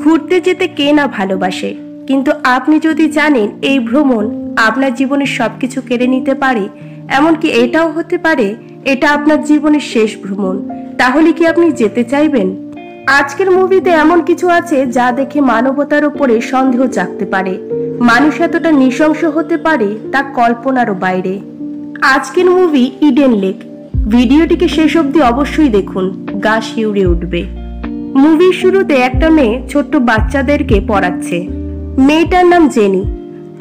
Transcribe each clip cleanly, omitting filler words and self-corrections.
ঘুরতে যেতে কে না ভালোবাসে, কিন্তু আপনি যদি জানেন এই ভ্রমণ আপনার জীবনের সবকিছু কেড়ে নিতে পারে, এমনকি এটাও হতে পারে এটা আপনার জীবনের শেষ ভ্রমণ, তাহলে কি আপনি যেতে চাইবেন? আজকের মুভিতে এমন কিছু আছে যা দেখে মানবতার উপরে সন্দেহ জাগতে পারে। মানুষ এতটা নৃশংস হতে পারে তা কল্পনারও বাইরে। আজকের মুভি ইডেন লেক। ভিডিওটিকে শেষ অবধি অবশ্যই দেখুন, গা শিউরে উঠবে। মুভির শুরুতে একটা মেয়ে ছোট্ট বাচ্চাদেরকে পড়াচ্ছে। মেয়েটার নাম জেনি,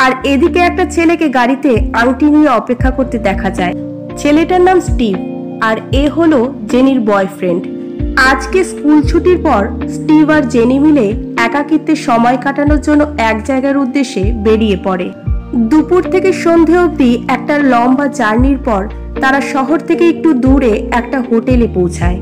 আর এদিকে একটা ছেলেকে গাড়িতে আংটি নিয়ে অপেক্ষা করতে দেখা যায়। ছেলেটার নাম স্টিভ, আর এ হলো জেনির বয়ফ্রেন্ড। আজকে স্কুল ছুটির পর স্টিভ আর জেনি মিলে একাকিত্বে সময় কাটানোর জন্য এক জায়গার উদ্দেশ্যে বেরিয়ে পড়ে। দুপুর থেকে সন্ধে অবধি একটা লম্বা জার্নির পর তারা শহর থেকে একটু দূরে একটা হোটেলে পৌঁছায়।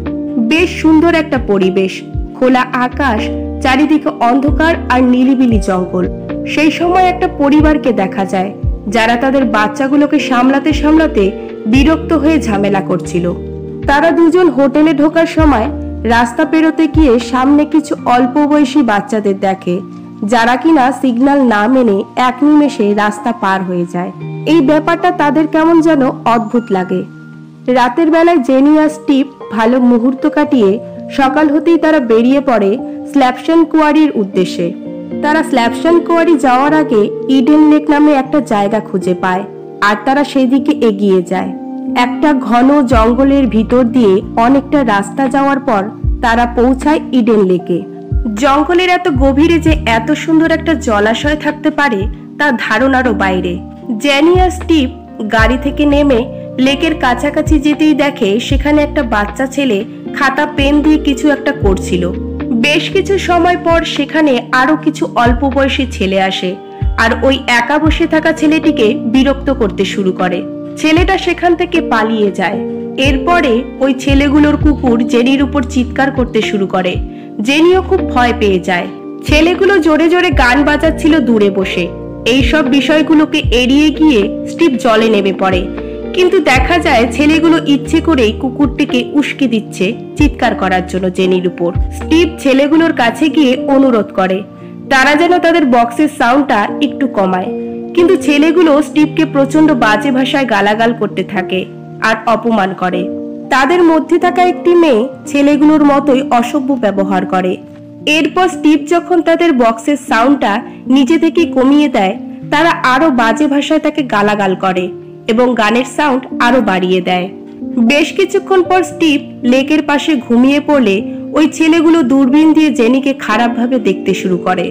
বেশ সুন্দর একটা পরিবেশ, খোলা আকাশ, চারিদিকে অন্ধকার আর নিরিবিলি জঙ্গল। সেই সময় একটা পরিবারকে দেখা যায় যারা তাদের বাচ্চাগুলোকে সামলাতে সামলাতে বিরক্ত হয়ে ঝামেলা করছিল। তারা দুজন হোটেলে ঢোকার সময় রাস্তা পেরোতে গিয়ে সামনে কিছু অল্প বয়সী বাচ্চাদের দেখে, যারা কিনা সিগন্যাল না মেনে এক নিমেষে রাস্তা পার হয়ে যায়। এই ব্যাপারটা তাদের কেমন যেন অদ্ভুত লাগে। রাতের বেলায় জেনি আর স্টিভ ভালো মুহূর্ত কাটিয়ে সকাল হতেই তারা বেরিয়ে পড়ে স্ল্যাপশন কোয়ারির উদ্দেশ্যে। তারা স্ল্যাপশন কোয়ারি যাওয়ার আগে ইডেন লেক নামে একটা জায়গা খুঁজে পায়, আর তারা সেদিকে এগিয়ে যায়। একটা ঘন জঙ্গলের ভিতর দিয়ে অনেকটা রাস্তা যাওয়ার পর তারা পৌঁছায় ইডেন লেকে। জঙ্গলের এত গভীরে যে এত সুন্দর একটা জলাশয় থাকতে পারে তা ধারণারও বাইরে। জেনি আর স্টিভ গাড়ি থেকে নেমে লেকের কাছাকাছি যেতেই দেখে সেখানে একটা বাচ্চা ছেলে খাতা পেন দিয়ে কিছু একটা করছিল। বেশ কিছু সময় পর সেখানে আরো কিছু অল্প বয়সী ছেলে আসে, আর ওই একা বসে থাকা ছেলেটিকে বিরক্ত করতে শুরু করে। ছেলেটা সেখান থেকে পালিয়ে যায়। এরপরে ওই ছেলেগুলোর কুকুর জেনির উপর চিৎকার করতে শুরু করে। জেনিও খুব ভয় পেয়ে যায়। ছেলেগুলো জোরে জোরে গান বাজাচ্ছিল দূরে বসে। এইসব বিষয়গুলোকে এড়িয়ে গিয়ে স্টিভ জলে নেমে পড়ে, কিন্তু দেখা যায় ছেলেগুলো ইচ্ছে করেই কুকুরটিকে উস্কে দিচ্ছে চিৎকার করার জন্য জেনির উপর। স্টিভ ছেলেগুলোর কাছে গিয়ে অনুরোধ করে তারা যেন তাদের বক্সের সাউন্ডটা একটু কমায়, কিন্তু ছেলেগুলো স্টিভকে প্রচন্ড বাজে ভাষায় গালাগাল করতে থাকে আর অপমান করে। তাদের মধ্যে থাকা একটি মেয়ে ছেলেগুলোর মতোই অসভ্য ব্যবহার করে। এরপর স্টিভ যখন তাদের বক্সের সাউন্ডটা নিজে থেকে কমিয়ে দেয়, তারা আরো বাজে ভাষায় তাকে গালাগাল করে এবং গানের সাউন্ড আরো বাড়িয়ে দেয়। বেশ কিছুক্ষণ পর স্টিভ লেকের পাশে ঘুমিয়ে পড়লে ওই ছেলেগুলো দূরবীন দিয়ে জেনিকে খারাপভাবে দেখতে শুরু করে।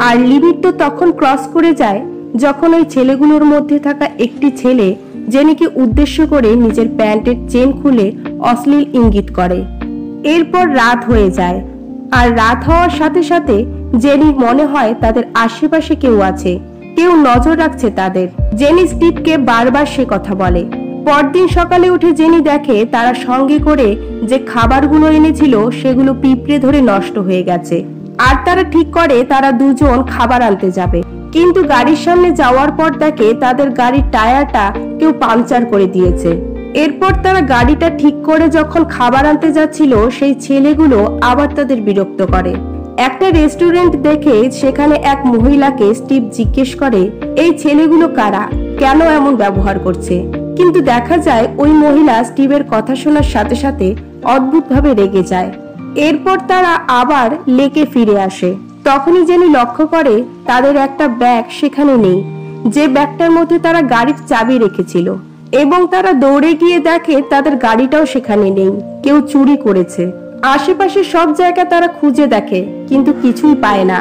আর লিমিট তো তখন ক্রস করে যায় যখন ওই ছেলেগুলোর মধ্যে থাকা একটি ছেলে জেনিকে উদ্দেশ্য করে নিজের প্যান্টের চেন খুলে অশ্লীল ইঙ্গিত করে। এরপর রাত হয়ে যায়, আর রাত হওয়ার সাথে সাথে জেনির মনে হয় তাদের আশেপাশে কেউ আছে, কেউ নজর রাখছে তাদের। জেনি স্টিভকে বারবার সে কথা বলে। পরদিন সকালে উঠে জেনি দেখে তারা সঙ্গে করে যে খাবারগুলো এনেছিল সেগুলো পিঁপড়ে ধরে নষ্ট হয়ে গেছে, আর তারা ঠিক করে তারা দুজন খাবার আনতে যাবে। কিন্তু গাড়ির সামনে যাওয়ার পর দেখে তাদের গাড়ির টায়ারটা কেউ পাংচার করে দিয়েছে। এরপর তারা গাড়িটা ঠিক করে যখন খাবার আনতে যাচ্ছিল, সেই ছেলেগুলো আবার তাদের বিরক্ত করে। একটা রেস্টুরেন্ট দেখে সেখানে এক মহিলাকে স্টিভ জিজ্ঞেস করে এই ছেলেগুলো কারা, কেন এমন ব্যবহার করছে। কিন্তু দেখা যায় ওই মহিলা স্টিভের কথা শোনার সাথে সাথে অদ্ভুতভাবে রেগে যায়। এরপর তারা আবার লেকে ফিরে আসে। তখনই জেনি লক্ষ্য করে তাদের একটা ব্যাগ সেখানে নেই, যে ব্যাগটার মধ্যে তারা গাড়ির চাবি রেখেছিল, এবং তারা দৌড়ে গিয়ে দেখে তাদের গাড়িটাও সেখানে নেই, কেউ চুরি করেছে। আশেপাশে সব জায়গা তারা খুঁজে দেখে কিন্তু কিছুই পায় না।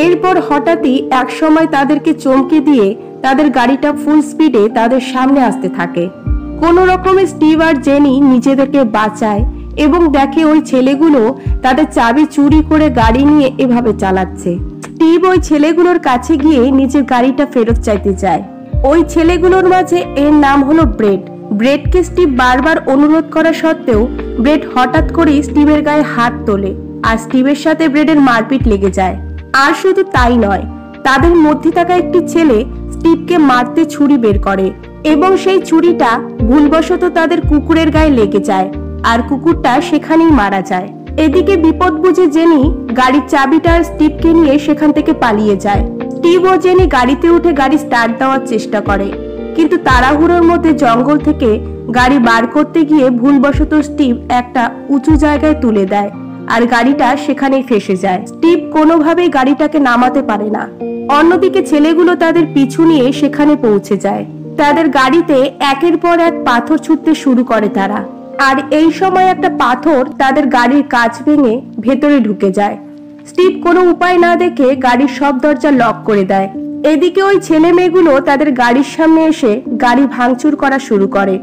এরপর হঠাৎই এক সময় তাদেরকে চমকে দিয়ে তাদের গাড়িটা ফুল স্পিডে তাদের সামনে আসতে থাকে। কোনো রকমে স্টিভ আর জেনি নিজেদেরকে বাঁচায় এবং দেখে ওই ছেলেগুলো তাদের চাবি চুরি করে গাড়ি নিয়ে এভাবে চালাচ্ছে। স্টিভ ওই ছেলেগুলোর কাছে গিয়ে নিজের গাড়িটা ফেরত চাইতে যায়। ওই ছেলেগুলোর মাঝে এর নাম হলো ব্রেড। ব্রেডকে স্টিভ বারবার অনুরোধ করা সত্ত্বেও ব্রেড হঠাৎ করেই স্টিভের গায়ে হাত তোলে, আর স্টিভের সাথে ব্রেডের মারপিট লেগে যায়। আর শুধু তাই নয়, তাদের মধ্যে থাকা একটি ছেলে স্টিভকে মারতে ছুরি বের করে, এবং সেই ছুরিটা ভুলবশত তাদের কুকুরের গায়ে লেগে যায়, আর কুকুরটা সেখানেই মারা যায়। এদিকে বিপদ বুঝে জেনি গাড়ির চাবিটা আর স্টিভকে নিয়ে সেখান থেকে পালিয়ে যায়। স্টিভ ও জেনি গাড়িতে উঠে গাড়ি স্টার্ট দেওয়ার চেষ্টা করে, কিন্তু তাড়াহুড়োর মধ্যে জঙ্গল থেকে গাড়ি বার করতে গিয়ে ভুলবশত স্টিভ একটা উঁচু জায়গায় তুলে দেয় আর গাড়িটা সেখানেই ফেসে যায়। স্টিভ কোনোভাবেই গাড়িটাকে নামাতে পারে না। অন্যদিকে ছেলেগুলো তাদের পিছু নিয়ে সেখানে পৌঁছে যায়। তাদের গাড়িতে একের পর এক পাথর ছুঁড়তে শুরু করে তারা, আর এই সময় একটা পাথর তাদের গাড়ির কাঁচ ভেঙে ভেতরে ঢুকে যায়। স্টিভ কোনো উপায় না দেখে গাড়ির সব দরজা লক করে দেয়। এদিকে ওই ছেলে মেয়েগুলো তাদের গাড়ির সামনে এসে গাড়ি ভাঙচুর করা শুরু করে।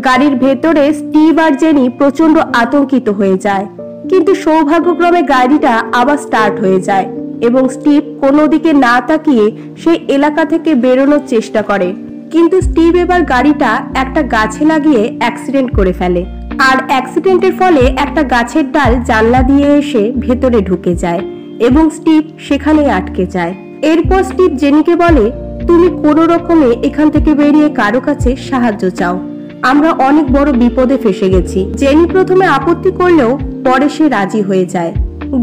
গাড়ির ভেতরে স্টিভ আর জেনি প্রচন্ড আতঙ্কিত হয়ে যায়, কিন্তু সৌভাগ্যক্রমে গাড়িটা আবার স্টার্ট হয়ে যায় এবং স্টিভ কোনো দিকে না তাকিয়ে সেই এলাকা থেকে বেরোনোর চেষ্টা করে। কিন্তু স্টিভ এবার গাড়িটা একটা গাছে লাগিয়ে অ্যাক্সিডেন্ট করে ফেলে, আর অ্যাক্সিডেন্টের ফলে একটা গাছের ডাল জানলা দিয়ে এসে ভেতরে ঢুকে যায় এবং স্টিভ সেখানেই আটকে যায়। এরপর স্টিভ জেনিকে বলে, তুমি কোনো রকমে এখান থেকে বেরিয়ে কারো কাছে সাহায্য চাও, আমরা অনেক বড় বিপদে ফেসে গেছি। জেনি প্রথমে আপত্তি করলেও পরে সে রাজি হয়ে যায়।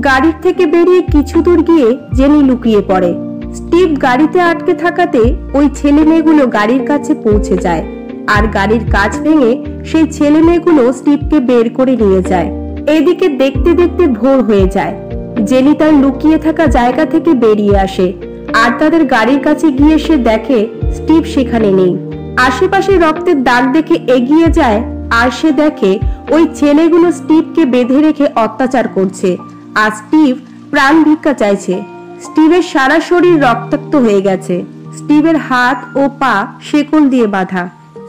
গাড়ির থেকে বেরিয়ে কিছু দূর গিয়ে জেনি লুকিয়ে পড়ে। স্টিভ গাড়িতে আটকে থাকাতে ওই ছেলে মেয়েগুলো গাড়ির কাছে পৌঁছে যায়, আর গাড়ির কাঁচ ভেঙে সেই ছেলে মেয়েগুলো স্টিভকে বের করে নিয়ে যায়। এদিকে দেখতে দেখতে ভোর হয়ে যায়। জেনি তার লুকিয়ে থাকা জায়গা থেকে বেরিয়ে আসে, আর তাদের গাড়ির কাছে গিয়ে সে দেখে স্টিভ সেখানে নেই। আশেপাশে রক্তের দাগ দেখে এগিয়ে যায়, আর সে দেখে ওই ছেলেগুলো স্টিভকে বেঁধে রেখে অত্যাচার করছে, আর স্টিভ প্রাণ ভিক্ষা চাইছে। স্টিভের সারা শরীর রক্তাক্ত হয়ে গেছে, স্টিভের হাত ও পা শেকল দিয়ে বাঁধা।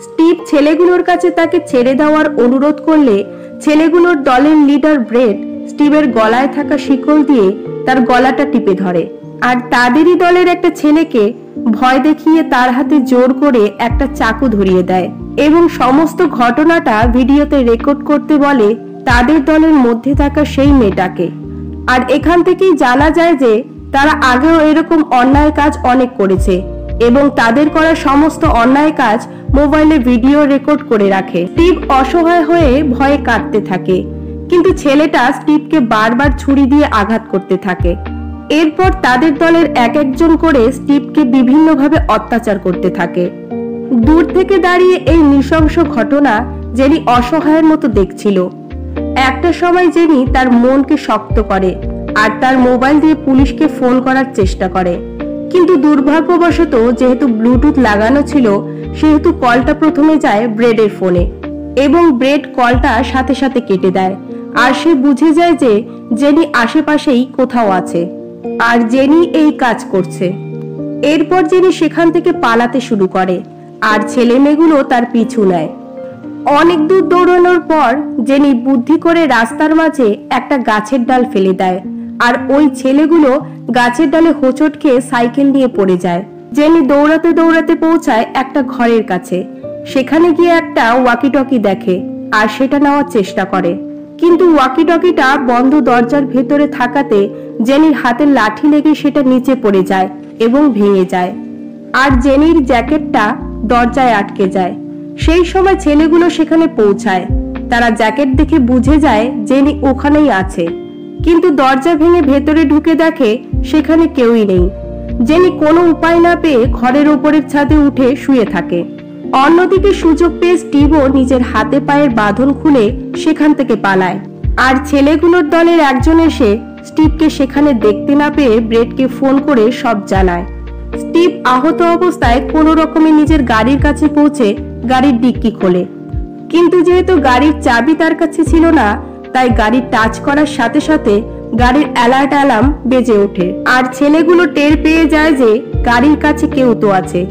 স্টিভ ছেলেগুলোর কাছে তাকে ছেড়ে দেওয়ার অনুরোধ করলে ছেলেগুলোর দলের লিডার ব্রেড স্টিভের গলায় থাকা শিকল দিয়ে তার গলাটা টিপে ধরে, আর তাদেরই দলের একটা ছেলেকে ভয় দেখিয়ে তার হাতে জোর করে একটা চাকু ধরিয়ে দেয় এবং সমস্ত ঘটনাটা ভিডিওতে রেকর্ড করতে বলে তাদের দলের মধ্যে থাকা সেই মেয়েটাকে। আর এখান থেকেই জানা যায় যে তারা আগেও এরকম অন্যায় কাজ অনেক করেছে এবং তাদের করা সমস্ত অন্যায় কাজ মোবাইলে ভিডিও রেকর্ড করে রাখে। স্টিভ অসহায় হয়ে ভয়ে কাঁদতে থাকে, কিন্তু ছেলেটা স্টিভকে বারবার ছুরি দিয়ে আঘাত করতে থাকে। এরপর তাদের দলের এক একজন করে স্টিভকে বিভিন্নভাবে অত্যাচার করতে থাকে। দূর থেকে দাঁড়িয়ে এই নৃশংস ঘটনা জেনি অসহায়ের মতো দেখছিল। একটা সময় জেনি তার মনকে শক্ত করে আর তার মোবাইল দিয়ে পুলিশকে ফোন করার চেষ্টা করে, কিন্তু দুর্ভাগ্যবশত যেহেতু ব্লুটুথ লাগানো ছিল সেহেতু কলটা প্রথমে যায় ব্রেডের ফোনে এবং ব্রেড কলটা সাথে সাথে কেটে দেয়, আর সে বুঝে যায় যে জেনি আশেপাশেই কোথাও আছে আর জেনি এই কাজ করছে। এরপর জেনি সেখান থেকে পালাতে শুরু করে আর ছেলে মেয়েগুলো তার পিছু নেয়। অনেক দূর দৌড়ানোর পর জেনি বুদ্ধি করে রাস্তার মাঝে একটা গাছের ডাল ফেলে দেয়, আর ওই ছেলেগুলো গাছের ডালে হোঁচট খেয়ে সাইকেল নিয়ে পড়ে যায়। জেনি দৌড়াতে দৌড়াতে পৌঁছায় একটা ঘরের কাছে। সেখানে গিয়ে একটা ওয়াকি টকি দেখে আর সেটা নেওয়ার চেষ্টা করে, কিন্তু ওয়াকি টকিটা বন্ধ দরজার ভেতরে থাকাতে জেনির হাতের লাঠি লেগে সেটা নিচে পড়ে যায় এবং ভেঙে যায়, আর জেনির জ্যাকেটটা দরজায় আটকে যায়। সেই সময় ছেলেগুলো সেখানে পৌঁছায়। তারা জ্যাকেট দেখে বুঝে যায় জেনি ওখানেই আছে, কিন্তু দরজা ভেঙে ভেতরে ঢুকে দেখে সেখানে কেউই নেই। জেনি কোনো উপায় না পেয়ে ঘরের ওপরের ছাদে উঠে শুয়ে থাকে। অন্যদিকে সুযোগ পেয়ে স্টিভও নিজের হাতে পায়ের বাঁধন খুলে সেখান থেকে পালায়, আর ছেলেগুলোর দলের একজন এসে স্টিভকে সেখানে দেখতে না পেয়ে ব্রেডকে ফোন করে সব জানায়। স্টিভ আহত অবস্থায় কোনো রকমে নিজের গাড়ির কাছে পৌঁছে গাড়ির ডিক্কি খোলে, কিন্তু যেহেতু গাড়ির চাবি তার কাছে ছিল না তাই গাড়ি টাচ করার সাথে সাথে গাড়ির অ্যালার্ট অ্যালার্ম বেজে ওঠে, আর ছেলেগুলো টের পেয়ে যায় যে গাড়ির কাছে কেউ তো আছে।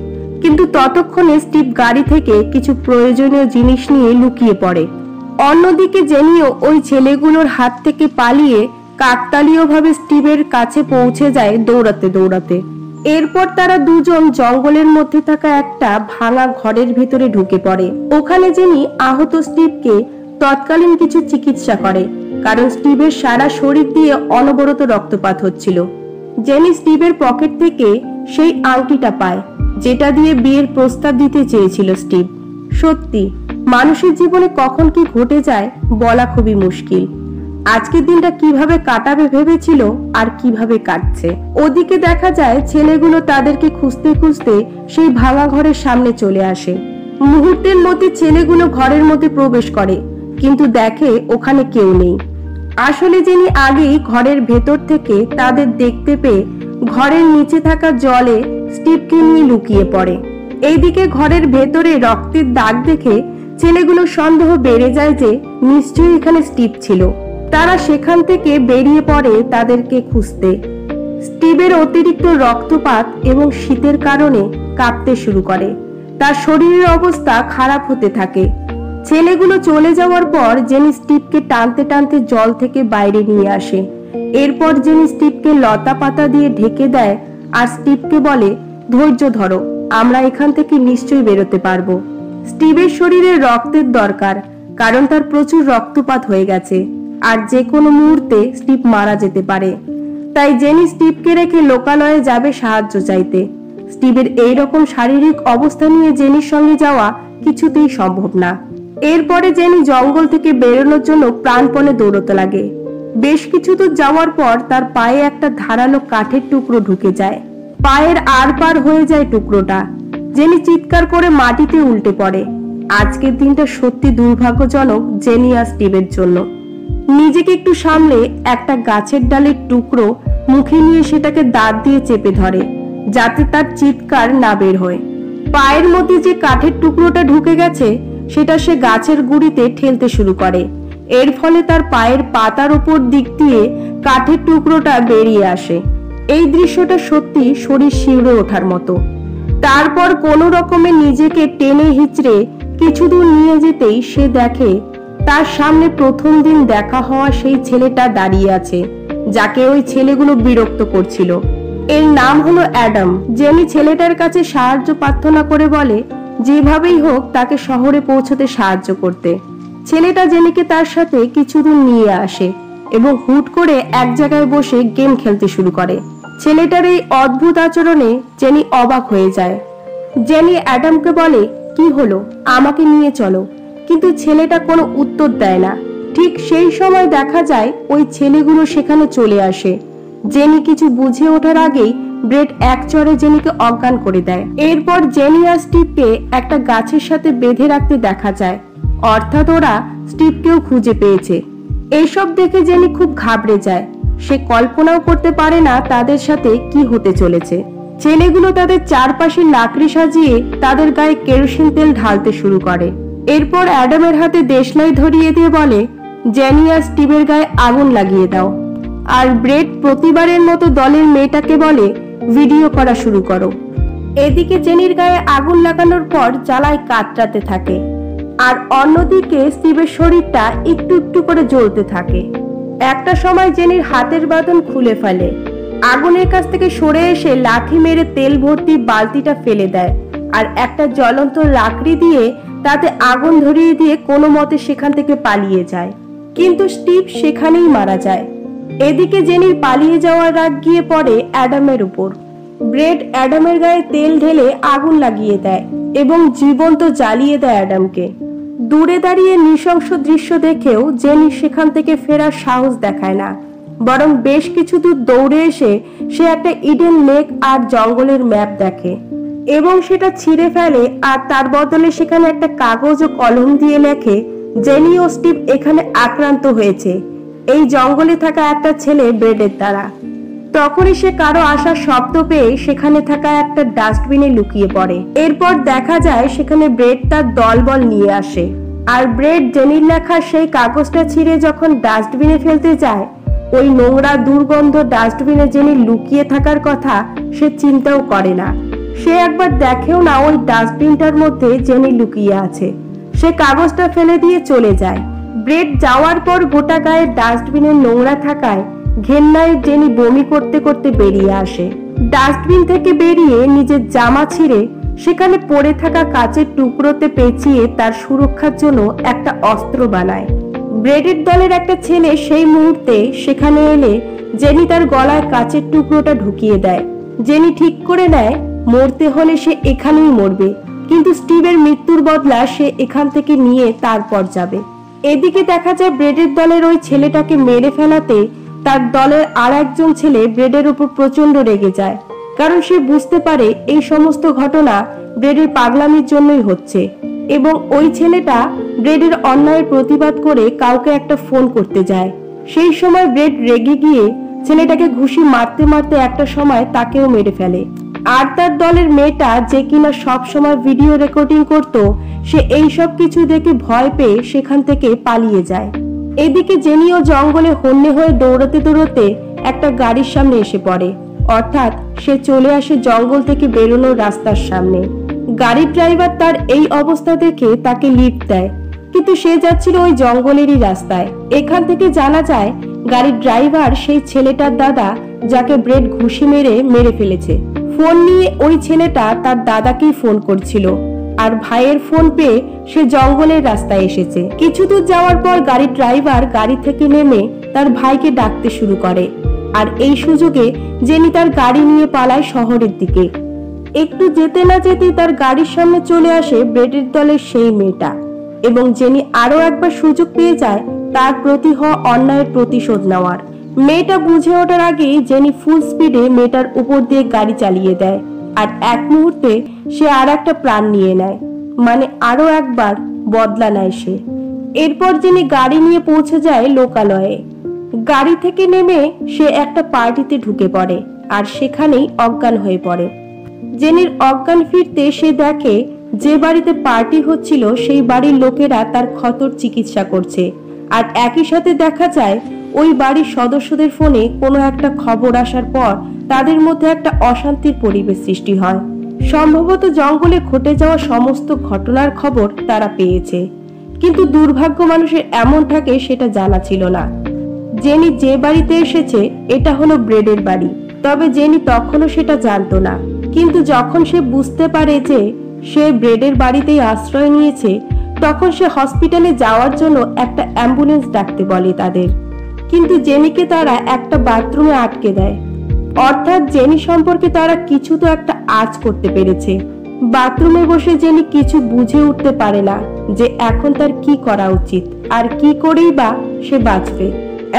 কিন্তু ততক্ষণে স্টিভ গাড়ি থেকে কিছু প্রয়োজনীয় জিনিস নিয়ে লুকিয়ে পড়ে। অন্যদিকে জেনিও ওই ছেলেগুলোর হাত থেকে পালিয়ে কাকতালীয়ভাবে স্টিভের কাছে পৌঁছে যায় দৌড়াতে দৌড়াতে। এরপর তারা দুজন জঙ্গলের মধ্যে থাকা একটা ভাঙা ঘরের ভিতরে ঢুকে পড়ে। ওখানে জেনি আহত স্টিভকে তৎকালীন কিছু চিকিৎসা করে, কারণ স্টিভের সারা শরীর দিয়ে অনবরত রক্তপাত হচ্ছিল। জেনি স্টিভের পকেট থেকে সেই আংটিটা পায় যেটা দিয়ে বিয়ের প্রস্তাব দিতে চেয়েছিল স্টিভ। সত্যি, মানুষের জীবনে কখন কি ঘটে যায় বলা খুবই মুশকিল। আজকের দিনটা কিভাবে কাটাবে ভেবেছিল আর কিভাবে কাটছে। ওদিকে দেখা যায় ছেলেগুলো তাদেরকে খুঁজতে খুঁজতে সেই ভাঙা ঘরের সামনে চলে আসে। মুহূর্তের মধ্যে ছেলেগুলো ঘরের মধ্যে প্রবেশ করে, কিন্তু দেখে ওখানে কেউ নেই। আসলে জেনি আগেই ঘরের ভেতর থেকে তাদের দেখতে পেয়ে ঘরের নিচে থাকা জলে স্টিভকে নিয়ে লুকিয়ে পড়ে। এইদিকে ঘরের ভেতরে রক্তের দাগ দেখে ছেলেগুলো সন্দেহ বেড়ে যায় যে নিশ্চয়ই এখানে স্টিভ ছিল। তারা সেখান থেকে বেরিয়ে পড়ে তাদেরকে খুঁজতে। স্টিভের অতিরিক্ত রক্তপাত এবং শীতের কারণে কাঁপতে শুরু করে। তার শরীরের অবস্থা খারাপ হতে থাকে। ছেলেগুলো চলে যাওয়ার পর জেনি স্টিভকে টানতে টানতে জল থেকে বাইরে নিয়ে আসে। এরপর জেনি স্টিভকে লতা পাতা দিয়ে ঢেকে দেয় আর স্টিভকে বলে, ধৈর্য ধরো, আমরা এখান থেকে নিশ্চয়ই বেরোতে পারবো। স্টিভের শরীরে রক্তের দরকার, কারণ তার প্রচুর রক্তপাত হয়ে গেছে আর যে কোনো মুহূর্তে স্টিভ মারা যেতে পারে। তাই জেনি স্টিভকে রেখে লোকালয়ে যাবে সাহায্য চাইতে। স্টিভের এইরকম শারীরিক অবস্থা নিয়ে জেনির সঙ্গে যাওয়া কিছুতেই সম্ভব না। এরপরে জেনি জঙ্গল থেকে বেরোনোর জন্য প্রাণপণে দৌড়তে লাগে। বেশ কিছু দূর যাওয়ার পর তার পায়ে একটা ধারালো কাঠের টুকরো ঢুকে যায়। পায়ের আর পার হয়ে যায় টুকরোটা। জেনি চিৎকার করে মাটিতে উল্টে পড়ে। আজকের দিনটা সত্যি দুর্ভাগ্যজনক জেনি আর স্টিভের জন্য। নিজেকে একটু সামলে একটা গাছের ডালের টুকরো মুখে নিয়ে সেটাকে দাঁত দিয়ে চেপে ধরে, যাতে তার চিৎকার না বের হয়। পায়ের মধ্যে যে কাঠের টুকরোটা ঢুকে গেছে সেটা সে গাছের গুড়িতে ঠেলতে শুরু করে। এর ফলে তার পায়ের পাতার উপর দিক দিয়ে কাঠের টুকরোটা বেরিয়ে আসে। এই দৃশ্যটা সত্যি শরীর শিউরে ওঠার মতো। তারপর কোনো রকমে নিজেকে টেনে হিচড়ে কিছু দূর নিয়ে যেতেই সে দেখে তার সামনে প্রথম দিন দেখা হওয়া সেই ছেলেটা দাঁড়িয়ে আছে, যাকে ওই ছেলেগুলো বিরক্ত করছিল। এর নাম হলো অ্যাডাম। জেনি ছেলেটার কাছে সাহায্য প্রার্থনা করে বলে যেভাবেই হোক তাকে শহরে পৌঁছতে সাহায্য করতে। ছেলেটা জেনিকে তার সাথে কিছু দূর নিয়ে আসে এবং হুট করে এক জায়গায় বসে গেম খেলতে শুরু করে। ছেলেটার এই অদ্ভুত আচরণে জেনি অবাক হয়ে যায়। জেনি অ্যাডামকে বলে, কি হলো, আমাকে নিয়ে চলো, কিন্তু ছেলেটা কোনো উত্তর দেয় না। ঠিক সেই সময় দেখা যায় ওই ছেলেগুলো সেখানে চলে আসে। জেনি কিছু বুঝে ওঠার আগেই ব্রেড এক চড়ে জেনিকে অজ্ঞান করে দেয়। এরপর জেনি আর স্টিভকে একটা গাছের সাথে বেঁধে রাখতে দেখা যায়, অর্থাৎ ওরা স্টিভকেও খুঁজে পেয়েছে। এইসব দেখে জেনি খুব ঘাবড়ে যায়। সে কল্পনাও করতে পারে না তাদের সাথে কি হতে চলেছে। ছেলেগুলো তাদের চারপাশে লাকড়ি সাজিয়ে তাদের গায়ে কেরোসিন তেল ঢালতে শুরু করে। এরপর অ্যাডামের হাতে দেশলাই ধরিয়ে দিয়ে বলে, জেনি আর স্টিভের গায়ে আগুন লাগিয়ে দাও। আর ব্রেড প্রতিবারের মতো দলের মেয়েটাকে বলে, ভিডিও করা শুরু করো। এদিকে জেনির গায়ে আগুন লাগানোর পর জ্বালায় কাতরাতে থাকে, আর অন্যদিকে স্টিভের শরীরটা একটু একটু করে জ্বলতে থাকে। একটা সময় জেনির হাতের বাঁধন খুলে ফেলে। আগুনের কাছ থেকে সরে এসে লাঠি মেরে তেল ভর্তি বালতিটা ফেলে দেয় আর একটা জ্বলন্ত লাকড়ি দিয়ে তাতে আগুন ধরিয়ে দিয়ে কোনো মতে সেখান থেকে পালিয়ে যায়। কিন্তু স্টিভ সেখানেই মারা যায়। এদিকে জেনির পালিয়ে যাওয়ার রাগ গিয়ে পড়ে অ্যাডামের উপর। ব্রেড অ্যাডামের গায়ে তেল ঢেলে আগুন লাগিয়ে দেয় এবং জীবন্ত জ্বালিয়ে দেয় অ্যাডামকে। দূরে দাঁড়িয়ে নৃশংস দৃশ্য দেখেও জেনি সেখান থেকে ফেরার সাহস দেখায় না, বরং বেশ কিছু দূর দৌড়ে এসে সে একটা ইডেন লেক আর জঙ্গলের ম্যাপ দেখে এবং সেটা ছিঁড়ে ফেলে আর তার বদলে সেখানে একটা কাগজ ও কলম দিয়ে লেখে, জেনি ও স্টিভ এখানে আক্রান্ত হয়েছে এই জঙ্গলে থাকা একটা ছেলে ব্রেডের দ্বারা। তখনই সে কারো আসার শব্দ পেয়ে সেখানে থাকা একটা ডাস্টবিনে লুকিয়ে পড়ে। এরপর দেখা যায় সেখানে ব্রেড তার দলবল নিয়ে আসে, আর ব্রেড জেনির লেখা সেই কাগজটা ছিঁড়ে যখন ডাস্টবিনে ফেলতে যায়, ওই নোংরা দুর্গন্ধ ডাস্টবিনে জেনি লুকিয়ে থাকার কথা সে চিন্তাও করে না। সে একবার দেখেও না ওই ডাস্টবিনটার মধ্যে জেনি লুকিয়ে আছে। সে কাগজটা ফেলে দিয়ে চলে যায়। ব্রেড যাওয়ার পর গোটা গায়ে ডাস্টবিনের নোংরা থাকায় ঘেন্নায় জেনি বমি করতে করতে বেরিয়ে আসে। ডাস্টবিন থেকে বেরিয়ে নিজের জামা ছিঁড়ে সেখানে পড়ে থাকা কাচের টুকরোতে পেঁচিয়ে তার সুরক্ষার জন্য একটা অস্ত্র বানায়। ব্রেডের দলের একটা ছেলে সেই মুহূর্তে সেখানে এলে জেনি তার গলায় কাচের টুকরোটা ঢুকিয়ে দেয়। জেনি ঠিক করে নেয় মরতে হলে সে এখানেই মরবে, কিন্তু স্টিভের মৃত্যুর বদলা সে এখান থেকে নিয়ে তারপর যাবে। এদিকে দেখা যায় ব্রেডের দলের ওই ছেলেটাকে মেরে ফেলাতে তার দলের আর একজন ছেলে ব্রেডের উপর প্রচন্ড রেগে যায়, কারণ সে বুঝতে পারে এই সমস্ত ঘটনা ব্রেডের পাগলামির জন্যই হচ্ছে। এবং ওই ছেলেটা ব্রেডের অন্যায়ের প্রতিবাদ করে কাউকে একটা ফোন করতে যায়। সেই সময় ব্রেড রেগে গিয়ে ছেলেটাকে ঘুষি মারতে মারতে একটা সময় তাকেও মেরে ফেলে। আর তার দলের মেয়েটা, যে কিনা সব সময় ভিডিও রেকর্ডিং করত, সে এই সব কিছু দেখে ভয় পেয়ে সেখান থেকে পালিয়ে যায়। এদিকে জেনিও জঙ্গলে হন্যে হয়ে দৌড়াতে দৌড়াতে একটা গাড়ির সামনে এসে পড়ে, অর্থাৎ সে চলে আসে জঙ্গল থেকে বেরোনোর রাস্তার সামনে। গাড়ির ড্রাইভার তার এই অবস্থা দেখে তাকে লিফট দেয়, কিন্তু সে যাচ্ছিল ওই জঙ্গলেরই রাস্তায়। এখান থেকে জানা যায় গাড়ির ড্রাইভার সেই ছেলেটার দাদা, যাকে ব্রেড ঘুষি মেরে ফেলেছে। ফোন নিয়ে ওই ছেলেটা তার দাদাকেই ফোন করছিল, আর ভাইয়ের ফোন পেয়ে সে জঙ্গলের রাস্তায় এসেছে। কিছু দূর যাওয়ার পর গাড়ির ড্রাইভার গাড়ি থেকে নেমে তার ভাইকে ডাকতে শুরু করে, আর এই সুযোগে জেনি তার গাড়ি নিয়ে পালায় শহরের দিকে। একটু যেতে না যেতেই তার গাড়ির সামনে চলে আসে ব্রেডের দলের সেই মেয়েটা, এবং জেনি আরো একবার সুযোগ পেয়ে যায় তার প্রতি হওয়া অন্যায়ের প্রতিশোধ নেওয়ার। মেয়েটা বুঝে ওঠার আগেই জেনি ফুল স্পিডে মেয়েটার উপর দিয়ে গাড়ি চালিয়ে দেয়, আর এক মুহূর্তে সে আর একটা প্রাণ নিয়ে নেয়, মানে আরো একবার বদলা নেয় সে। এরপর জেনি গাড়ি নিয়ে পৌঁছে যায় লোকালয়ে। গাড়ি থেকে নেমে সে একটা পার্টিতে ঢুকে পড়ে, আর সেখানেই অজ্ঞান হয়ে পড়ে। জেনির অজ্ঞান ফিরতে সে দেখে যে বাড়িতে পার্টি হচ্ছিল সেই বাড়ির লোকেরা তার ক্ষতর চিকিৎসা করছে, আর একই সাথে দেখা যায় ওই বাড়ির সদস্যদের ফোনে কোনো একটা খবর আসার পর তাদের মধ্যে একটা অশান্তির পরিবেশ সৃষ্টি হয়। সম্ভবত জঙ্গলে ঘটে যাওয়া সমস্ত ঘটনার খবর তারা পেয়েছে, কিন্তু দুর্ভাগ্য মানুষের এমন থাকে সেটা জানা ছিল না। জেনি যে বাড়িতে এসেছে এটা হলো ব্রেডের বাড়ি, তবে জেনি তখনও সেটা জানতো না। কিন্তু যখন সে বুঝতে পারে যে সে ব্রেডের বাড়িতেই আশ্রয় নিয়েছে, তখন সে হসপিটালে যাওয়ার জন্য একটা অ্যাম্বুলেন্স ডাকতে বলে তাদের। কিন্তু জেনিকে তারা একটা বাথরুমে আটকে দেয়, অর্থাৎ জেনি সম্পর্কে তারা কিছু তো একটা আঁচ করতে পেরেছে। বাথরুমে বসে জেনি কিছু বুঝে উঠতে পারে না যে এখন তার কি করা উচিত, আর কি করেই বা সে বাঁচবে।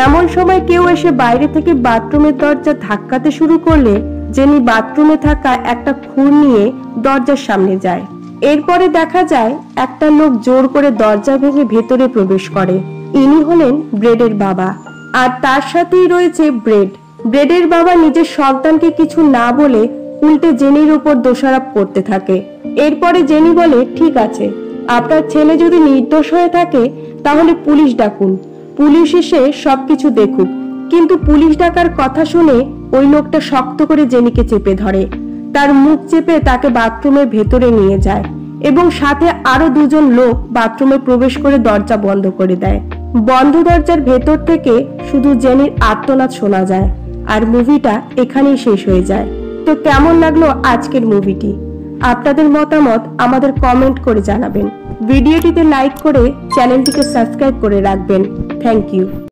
এমন সময় কেউ এসে বাইরে থেকে বাথরুমের দরজা ধাক্কাতে শুরু করলে জেনি বাথরুমে থাকা একটা খুর নিয়ে দরজার সামনে যায়। এরপরে দেখা যায় একটা লোক জোর করে দরজা ভেঙে ভেতরে প্রবেশ করে। ইনি হলেন ব্রেডের বাবা, আর তার সাথেই রয়েছে ব্রেড। ব্রেডের বাবা নিজের সন্তানকে কিছু না বলে উল্টে জেনির উপর দোষারোপ করতে থাকে। এরপরে জেনি বলে, ঠিক আছে, আপনার ছেলে যদি নির্দোষ হয়ে থাকে তাহলে পুলিশ ডাকুন, পুলিশ এসে সবকিছু দেখুক। কিন্তু পুলিশ ডাকার কথা শুনে ওই লোকটা শক্ত করে জেনিকে চেপে ধরে, তার মুখ চেপে তাকে বাথরুমের ভেতরে নিয়ে যায়, এবং সাথে আরো দুজন লোক বাথরুমে প্রবেশ করে দরজা বন্ধ করে দেয়। বন্ধ দরজার ভেতর থেকে শুধু জেনির আর্তনাদ শোনা যায়, আর মুভিটা এখানেই শেষ হয়ে যায়। তো কেমন লাগলো আজকের মুভিটি? আপনাদের মতামত আমাদের কমেন্ট করে জানাবেন। ভিডিওটিতে লাইক করে চ্যানেলটিকে সাবস্ক্রাইব করে রাখবেন। Thank you.